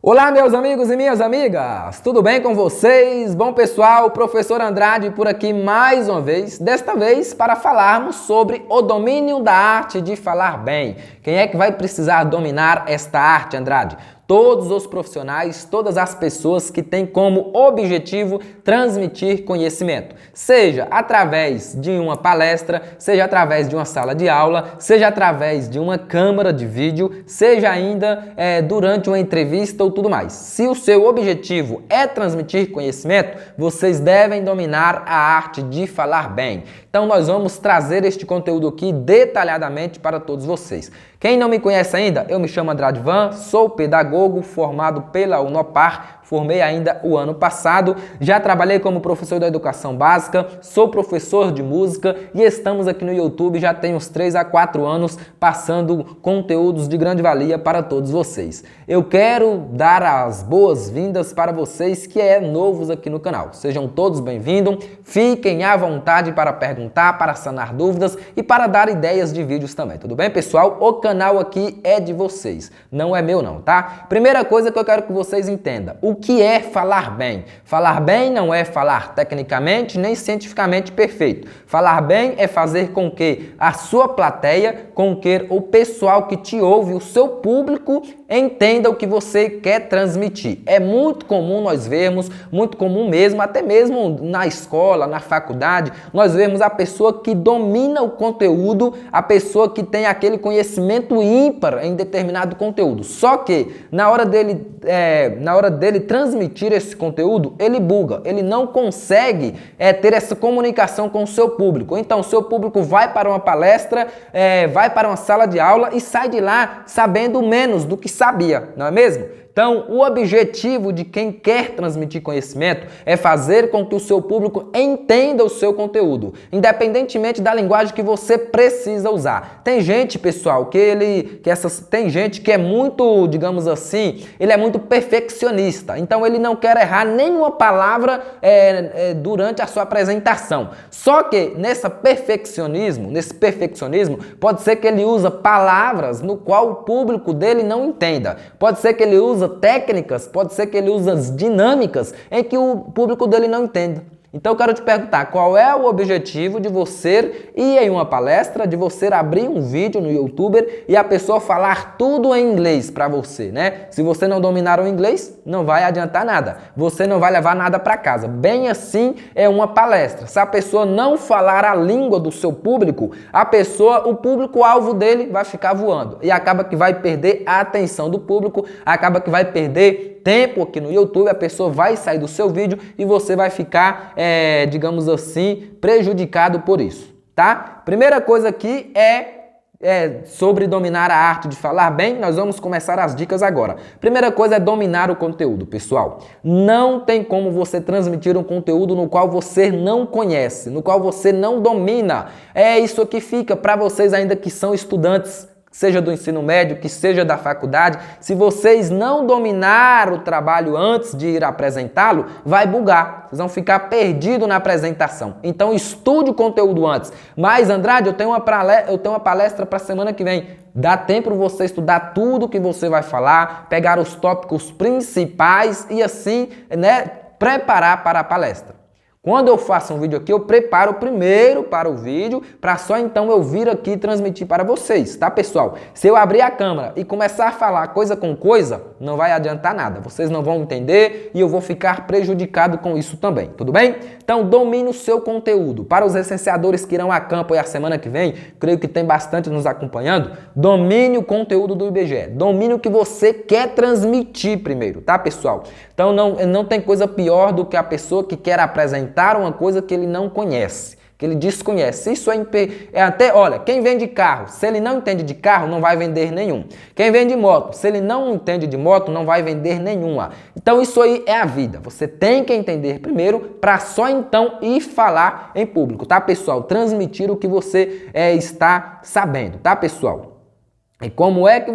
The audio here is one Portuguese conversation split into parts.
Olá, meus amigos e minhas amigas, tudo bem com vocês? Bom, pessoal, professor Andrade por aqui mais uma vez, desta vez para falarmos sobre o domínio da arte de falar bem. Quem é que vai precisar dominar esta arte, Andrade? Todos os profissionais, todas as pessoas que têm como objetivo transmitir conhecimento, seja através de uma palestra, seja através de uma sala de aula, seja através de uma câmera de vídeo, seja ainda durante uma entrevista ou tudo mais. Se o seu objetivo é transmitir conhecimento, vocês devem dominar a arte de falar bem. Então nós vamos trazer este conteúdo aqui detalhadamente para todos vocês. Quem não me conhece ainda, eu me chamo Andrade Van, sou pedagogo formado pela Unopar, formei ainda o ano passado, já trabalhei como professor da educação básica, sou professor de música e estamos aqui no YouTube já tem uns 3 a 4 anos passando conteúdos de grande valia para todos vocês. Eu quero dar as boas-vindas para vocês que é novos aqui no canal. Sejam todos bem-vindos, fiquem à vontade para perguntar, para sanar dúvidas e para dar ideias de vídeos também, tudo bem, pessoal? O canal aqui é de vocês, não é meu não, tá? Primeira coisa que eu quero que vocês entendam, o que é falar bem? Falar bem não é falar tecnicamente nem cientificamente perfeito. Falar bem é fazer com que a sua plateia, com que o pessoal que te ouve, o seu público, entenda o que você quer transmitir. É muito comum nós vermos, muito comum mesmo, até mesmo na escola, na faculdade, nós vemos a pessoa que domina o conteúdo, a pessoa que tem aquele conhecimento ímpar em determinado conteúdo. Só que na hora dele transmitir esse conteúdo, ele buga, ele não consegue ter essa comunicação com o seu público. Então, o seu público vai para uma palestra, vai para uma sala de aula e sai de lá sabendo menos do que sabia, não é mesmo? Então, o objetivo de quem quer transmitir conhecimento é fazer com que o seu público entenda o seu conteúdo, independentemente da linguagem que você precisa usar. Tem gente, pessoal, tem gente que é muito, digamos assim, ele é muito perfeccionista. Então, ele não quer errar nenhuma palavra durante a sua apresentação. Só que nesse perfeccionismo, pode ser que ele usa palavras no qual o público dele não entenda. Pode ser que ele usa técnicas, pode ser que ele use as dinâmicas em que o público dele não entenda. Então eu quero te perguntar, qual é o objetivo de você ir em uma palestra, de você abrir um vídeo no YouTube e a pessoa falar tudo em inglês para você, né? Se você não dominar o inglês, não vai adiantar nada. Você não vai levar nada para casa. Bem assim é uma palestra. Se a pessoa não falar a língua do seu público, o público-alvo dele vai ficar voando e acaba que vai perder a atenção do público, acaba que vai perder tempo aqui no YouTube, a pessoa vai sair do seu vídeo e você vai ficar, digamos assim, prejudicado por isso, tá? Primeira coisa aqui é sobre dominar a arte de falar bem. Nós vamos começar as dicas agora. Primeira coisa é dominar o conteúdo, pessoal. Não tem como você transmitir um conteúdo no qual você não conhece, no qual você não domina. É isso que fica para vocês ainda que são estudantes, seja do ensino médio, que seja da faculdade. Se vocês não dominar o trabalho antes de ir apresentá-lo, vai bugar. Vocês vão ficar perdidos na apresentação. Então estude o conteúdo antes. Mas, Andrade, eu tenho uma palestra para a semana que vem. Dá tempo para você estudar tudo que você vai falar, pegar os tópicos principais e assim, né, preparar para a palestra. Quando eu faço um vídeo aqui, eu preparo primeiro para o vídeo, para só então eu vir aqui transmitir para vocês, tá, pessoal? Se eu abrir a câmera e começar a falar coisa com coisa, não vai adiantar nada. Vocês não vão entender e eu vou ficar prejudicado com isso também, tudo bem? Então, domine o seu conteúdo. Para os licenciadores que irão a campo aí a semana que vem, creio que tem bastante nos acompanhando, domine o conteúdo do IBGE. Domine o que você quer transmitir primeiro, tá, pessoal? Então, não tem coisa pior do que a pessoa que quer apresentar uma coisa que ele não conhece, que ele desconhece. Isso olha, quem vende carro, se ele não entende de carro, não vai vender nenhum. Quem vende moto, se ele não entende de moto, não vai vender nenhuma. Então isso aí é a vida. Você tem que entender primeiro para só então ir falar em público, tá, pessoal? Transmitir o que você está sabendo, tá, pessoal? E como é que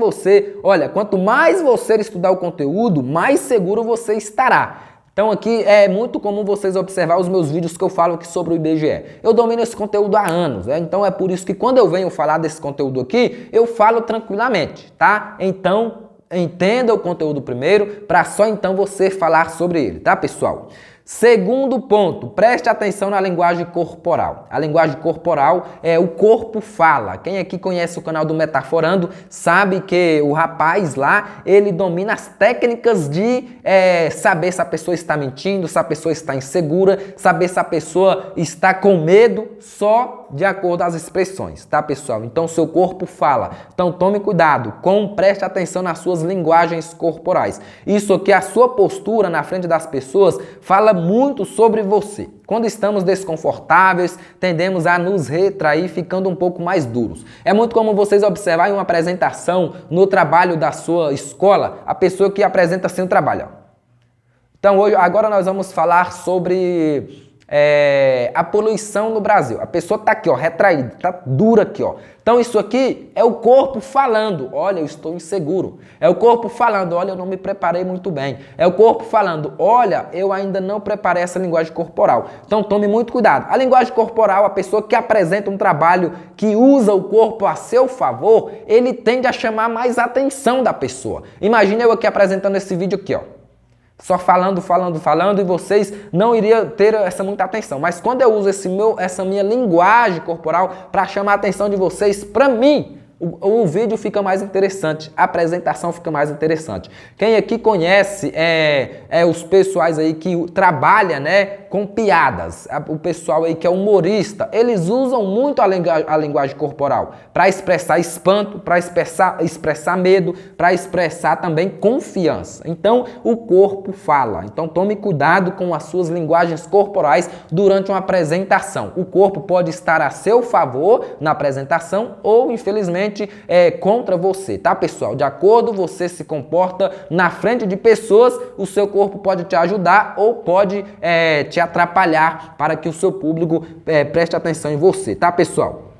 olha, quanto mais você estudar o conteúdo, mais seguro você estará. Então aqui é muito comum vocês observar os meus vídeos que eu falo aqui sobre o IBGE. Eu domino esse conteúdo há anos, né? Então é por isso que quando eu venho falar desse conteúdo aqui, eu falo tranquilamente, tá? Então entenda o conteúdo primeiro, para só então você falar sobre ele, tá, pessoal? Segundo ponto, preste atenção na linguagem corporal. A linguagem corporal é o corpo fala. Quem aqui conhece o canal do Metaforando sabe que o rapaz lá, ele domina as técnicas de saber se a pessoa está mentindo, se a pessoa está insegura, saber se a pessoa está com medo, só de acordo com as expressões, tá, pessoal? Então, seu corpo fala. Então, tome cuidado, preste atenção nas suas linguagens corporais. Isso aqui, a sua postura na frente das pessoas, fala muito sobre você. Quando estamos desconfortáveis, tendemos a nos retrair, ficando um pouco mais duros. É muito comum vocês observarem uma apresentação no trabalho da sua escola, a pessoa que apresenta assim o trabalho. Então, agora nós vamos falar sobre a poluição no Brasil. A pessoa está aqui, ó, retraída, está dura aqui, ó. Então isso aqui é o corpo falando, olha, eu estou inseguro. É o corpo falando, olha, eu não me preparei muito bem. É o corpo falando, olha, eu ainda não preparei essa linguagem corporal. Então tome muito cuidado. A linguagem corporal, a pessoa que apresenta um trabalho que usa o corpo a seu favor, ele tende a chamar mais a atenção da pessoa. Imagina eu aqui apresentando esse vídeo aqui, ó. Só falando e vocês não iriam ter muita atenção. Mas quando eu uso essa minha linguagem corporal para chamar a atenção de vocês, para mim, o vídeo fica mais interessante, a apresentação fica mais interessante. Quem aqui conhece os pessoais aí que trabalham, né, com piadas, o pessoal aí que é humorista, eles usam muito a linguagem corporal para expressar espanto, para expressar medo, para expressar também confiança. Então, o corpo fala. Então, tome cuidado com as suas linguagens corporais durante uma apresentação. O corpo pode estar a seu favor na apresentação ou, infelizmente, contra você, tá, pessoal? De acordo você se comporta na frente de pessoas, o seu corpo pode te ajudar ou pode te atrapalhar para que o seu público preste atenção em você, tá, pessoal?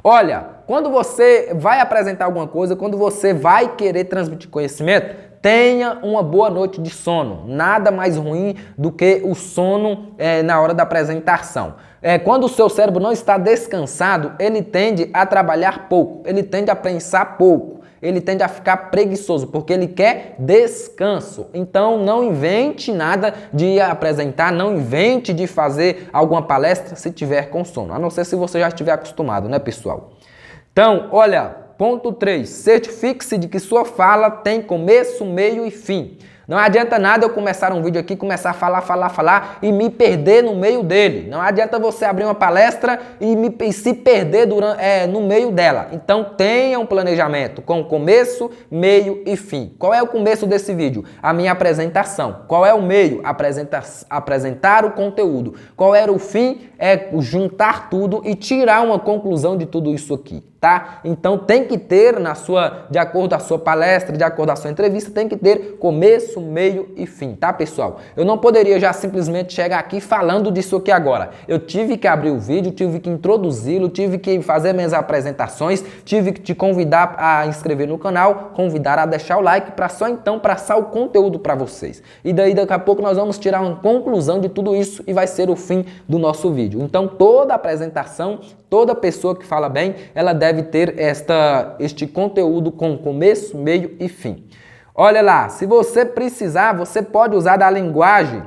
Olha, quando você vai apresentar alguma coisa, quando você vai querer transmitir conhecimento, tenha uma boa noite de sono. Nada mais ruim do que o sono na hora da apresentação. Quando o seu cérebro não está descansado, ele tende a trabalhar pouco, ele tende a pensar pouco, ele tende a ficar preguiçoso, porque ele quer descanso. Então, não invente nada de apresentar, não invente de fazer alguma palestra se tiver com sono, a não ser se você já estiver acostumado, né, pessoal? Então, olha, ponto 3, certifique-se de que sua fala tem começo, meio e fim. Não adianta nada eu começar um vídeo aqui, começar a falar e me perder no meio dele. Não adianta você abrir uma palestra e se perder no meio dela. Então tenha um planejamento com começo, meio e fim. Qual é o começo desse vídeo? A minha apresentação. Qual é o meio? Apresentar o conteúdo. Qual era o fim? É juntar tudo e tirar uma conclusão de tudo isso aqui. Tá? Então tem que ter de acordo com a sua palestra, de acordo com a sua entrevista, tem que ter começo, meio e fim, tá, pessoal? Eu não poderia já simplesmente chegar aqui falando disso aqui agora. Eu tive que abrir o vídeo, tive que introduzi-lo, tive que fazer minhas apresentações, tive que te convidar a inscrever no canal, convidar a deixar o like para só então passar o conteúdo para vocês. E daí daqui a pouco nós vamos tirar uma conclusão de tudo isso e vai ser o fim do nosso vídeo. Então toda apresentação, toda pessoa que fala bem, ela deve ter este conteúdo com começo, meio e fim. Olha lá, se você precisar, você pode usar da linguagem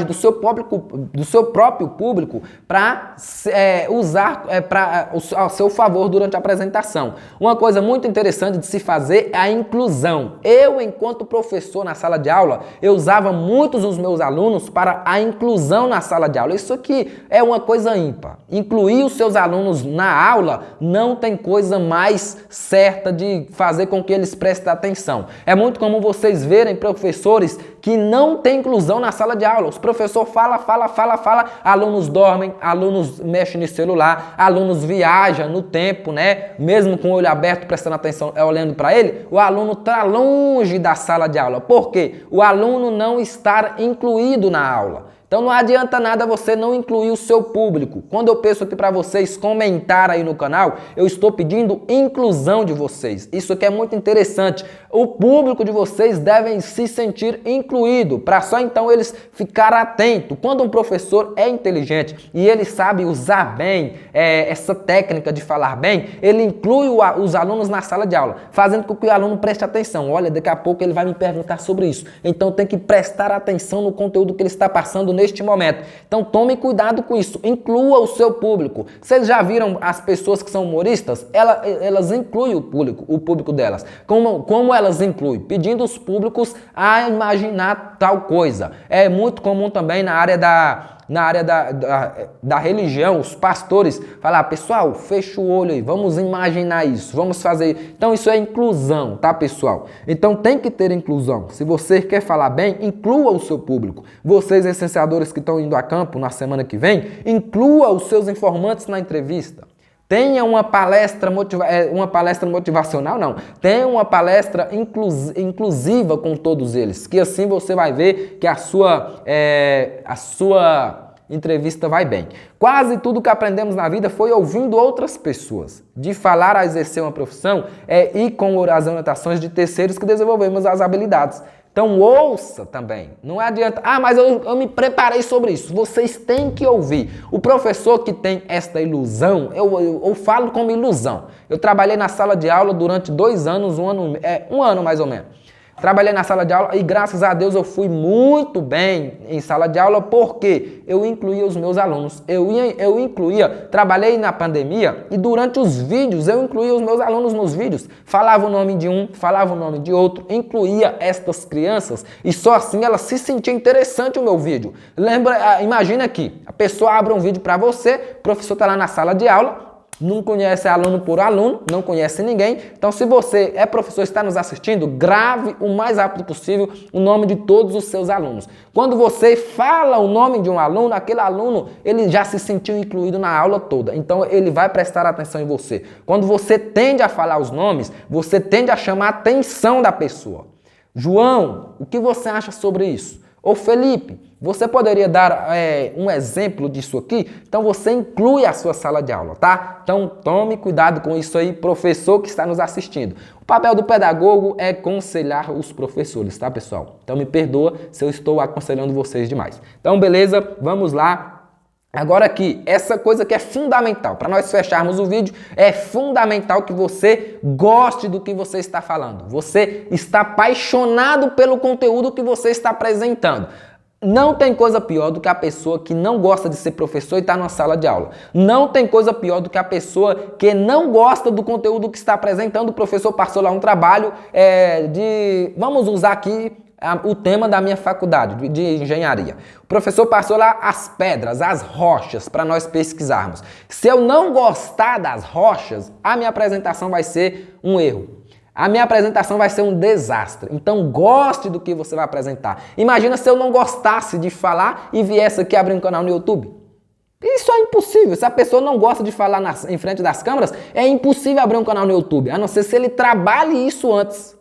do seu próprio público para usar ao seu favor durante a apresentação. Uma coisa muito interessante de se fazer é a inclusão. Eu, enquanto professor na sala de aula, eu usava muitos dos meus alunos para a inclusão na sala de aula. Isso aqui é uma coisa ímpar. Incluir os seus alunos na aula não tem coisa mais certa de fazer com que eles prestem atenção. É muito comum vocês verem professores que não têm inclusão na sala de aula. Os professores fala, alunos dormem, alunos mexem no celular, alunos viajam no tempo, né? Mesmo com o olho aberto, prestando atenção, olhando para ele, o aluno está longe da sala de aula. Por quê? O aluno não está incluído na aula. Então não adianta nada você não incluir o seu público. Quando eu peço aqui para vocês comentar aí no canal, eu estou pedindo inclusão de vocês. Isso aqui é muito interessante. O público de vocês devem se sentir incluído, para só então eles ficarem atentos. Quando um professor é inteligente e ele sabe usar bem essa técnica de falar bem, ele inclui os alunos na sala de aula, fazendo com que o aluno preste atenção. Olha, daqui a pouco ele vai me perguntar sobre isso. Então tem que prestar atenção no conteúdo que ele está passando neste momento. Então tome cuidado com isso. Inclua o seu público. Vocês já viram as pessoas que são humoristas? Elas incluem o público delas. Como elas incluem? Pedindo os públicos a imaginar tal coisa. É muito comum também na área da religião, os pastores falar, pessoal, fecha o olho aí, vamos imaginar isso, vamos fazer. Então isso é inclusão, tá, pessoal? Então tem que ter inclusão. Se você quer falar bem, inclua o seu público. Vocês, licenciadores que estão indo a campo na semana que vem, inclua os seus informantes na entrevista. Tenha uma palestra motivacional, não. Tenha uma palestra inclusiva com todos eles, que assim você vai ver que a sua entrevista vai bem. Quase tudo que aprendemos na vida foi ouvindo outras pessoas. De falar a exercer uma profissão e com as anotações de terceiros que desenvolvemos as habilidades. Então ouça também, não adianta, mas eu me preparei sobre isso. Vocês têm que ouvir. O professor que tem esta ilusão, eu falo como ilusão. Eu trabalhei na sala de aula durante 2 anos, um ano mais ou menos. Trabalhei na sala de aula e graças a Deus eu fui muito bem em sala de aula porque eu incluía os meus alunos. Eu incluía, trabalhei na pandemia e durante os vídeos eu incluía os meus alunos nos vídeos. Falava o nome de um, falava o nome de outro, incluía estas crianças e só assim ela se sentia interessante o meu vídeo. Imagina aqui, a pessoa abre um vídeo para você, o professor está lá na sala de aula, não conhece aluno por aluno, não conhece ninguém. Então, se você é professor e está nos assistindo, grave o mais rápido possível o nome de todos os seus alunos. Quando você fala o nome de um aluno, aquele aluno ele já se sentiu incluído na aula toda. Então, ele vai prestar atenção em você. Quando você tende a falar os nomes, você tende a chamar a atenção da pessoa. João, o que você acha sobre isso? Ou Felipe, você poderia dar um exemplo disso aqui? Então você inclui a sua sala de aula, tá? Então tome cuidado com isso aí, professor que está nos assistindo. O papel do pedagogo é aconselhar os professores, tá, pessoal? Então me perdoa se eu estou aconselhando vocês demais. Então beleza, vamos lá. Agora aqui, essa coisa que é fundamental, para nós fecharmos o vídeo, é fundamental que você goste do que você está falando. Você está apaixonado pelo conteúdo que você está apresentando. Não tem coisa pior do que a pessoa que não gosta de ser professor e está numa sala de aula. Não tem coisa pior do que a pessoa que não gosta do conteúdo que está apresentando. O professor passou lá um trabalho vamos usar aqui o tema da minha faculdade de engenharia. O professor passou lá as pedras, as rochas, para nós pesquisarmos. Se eu não gostar das rochas, a minha apresentação vai ser um erro. A minha apresentação vai ser um desastre. Então goste do que você vai apresentar. Imagina se eu não gostasse de falar e viesse aqui abrir um canal no YouTube. Isso é impossível. Se a pessoa não gosta de falar em frente das câmeras, é impossível abrir um canal no YouTube, a não ser se ele trabalhe isso antes.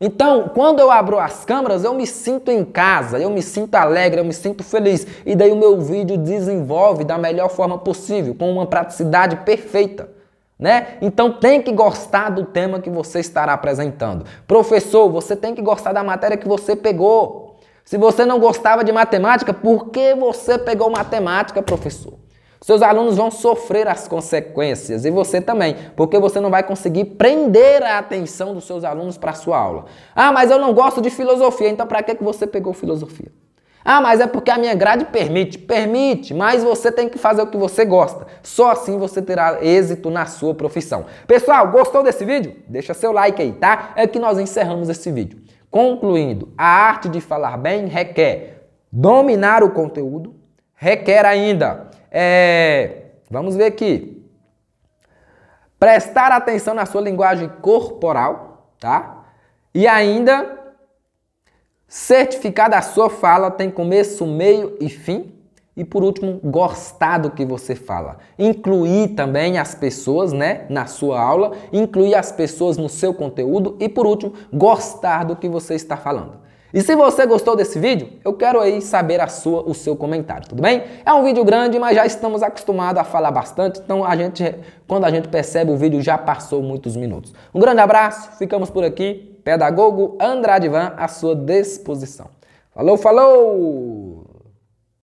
Então, quando eu abro as câmeras, eu me sinto em casa, eu me sinto alegre, eu me sinto feliz. E daí o meu vídeo desenvolve da melhor forma possível, com uma praticidade perfeita. Né? Então tem que gostar do tema que você estará apresentando. Professor, você tem que gostar da matéria que você pegou. Se você não gostava de matemática, por que você pegou matemática, professor? Seus alunos vão sofrer as consequências e você também, porque você não vai conseguir prender a atenção dos seus alunos para a sua aula. Mas eu não gosto de filosofia, então para que você pegou filosofia? Mas é porque a minha grade permite. Permite, mas você tem que fazer o que você gosta. Só assim você terá êxito na sua profissão. Pessoal, gostou desse vídeo? Deixa seu like aí, tá? É que nós encerramos esse vídeo. Concluindo, a arte de falar bem requer dominar o conteúdo, requer ainda, vamos ver aqui, prestar atenção na sua linguagem corporal, tá? E ainda certificar da sua fala tem começo, meio e fim. E por último, gostar do que você fala. Incluir também as pessoas, né, na sua aula, incluir as pessoas no seu conteúdo e por último, gostar do que você está falando. E se você gostou desse vídeo, eu quero aí saber o seu comentário, tudo bem? É um vídeo grande, mas já estamos acostumados a falar bastante, então quando a gente percebe o vídeo já passou muitos minutos. Um grande abraço, ficamos por aqui. Pedagogo Andrade Van à sua disposição. Falou, falou!